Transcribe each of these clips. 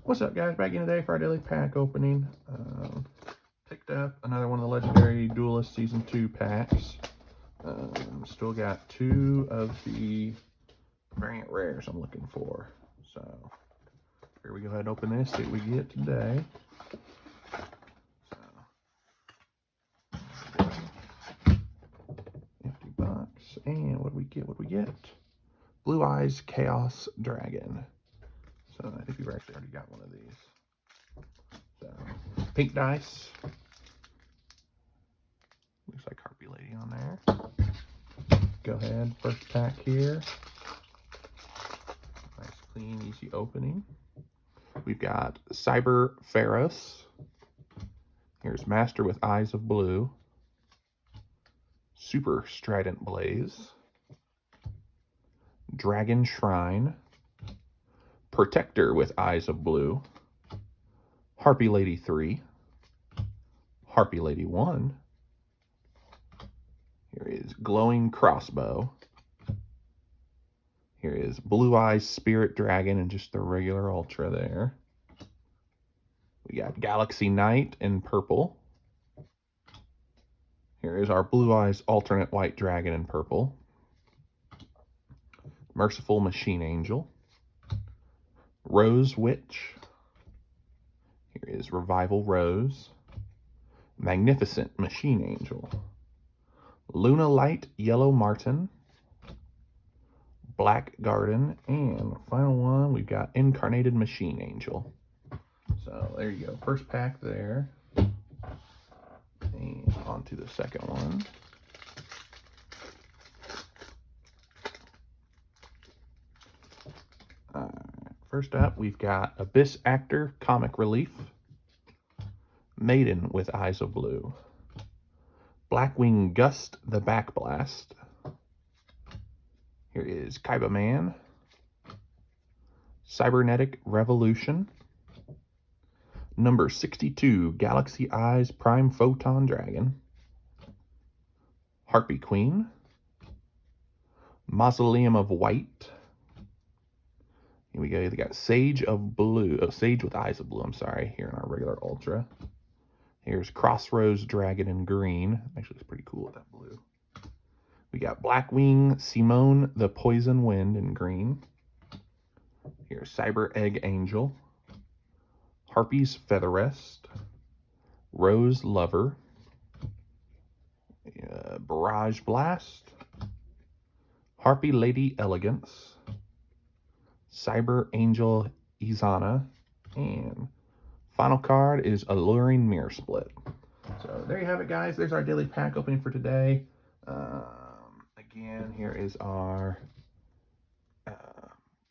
What's up, guys? Back in today for our daily pack opening. Picked up another one of the Legendary Duelist Season 2 packs. Still got 2 of the variant rares I'm looking for. So, here we go ahead and open this, see what we get today. Empty box. And what do we get? What do we get? Blue Eyes Chaos Dragon. So, I think we've actually already got one of these. So, pink dice. Looks like Harpy Lady on there. Go ahead, first pack here. Nice, clean, easy opening. We've got Cyber Pharaohs. Here's Master with Eyes of Blue. Super Strident Blaze. Dragon Shrine. Protector with Eyes of Blue. Harpy Lady 3. Harpy Lady 1. Here is Glowing Crossbow. Here is Blue Eyes Spirit Dragon and just the regular Ultra there. We got Galaxy Knight in purple. Here is our Blue Eyes alternate White Dragon in purple. Merciful Machine Angel. Rose Witch. Here is Revival Rose. Magnificent Machine Angel. Luna Light Yellow Martin. Black Garden. And final one, we've got Incarnated Machine Angel. So there you go. First pack there. And on to the second one. First up, we've got Abyss Actor Comic Relief. Maiden with Eyes of Blue. Blackwing Gust the Backblast. Here is Kaiba Man. Cybernetic Revolution. Number 62, Galaxy Eyes Prime Photon Dragon. Harpy Queen. Mausoleum of White. Here we go. They got Sage of Blue. Oh, Sage with Eyes of Blue, I'm sorry. Here in our regular Ultra. Here's Crossroads Dragon in green. Actually, it's pretty cool with that blue. We got Blackwing Simone the Poison Wind in green. Here's Cyber Egg Angel. Harpy's Feather Rest. Rose Lover. Barrage Blast. Harpy Lady Elegance. Cyber Angel Izana. And final card is Alluring Mirror Split. So there you have it, guys. There's our daily pack opening for today. Again, here is our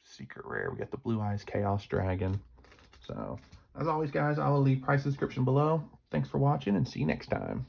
secret rare. We got the Blue Eyes Chaos Dragon. So as always, guys, I will leave price description below. Thanks for watching and see you next time.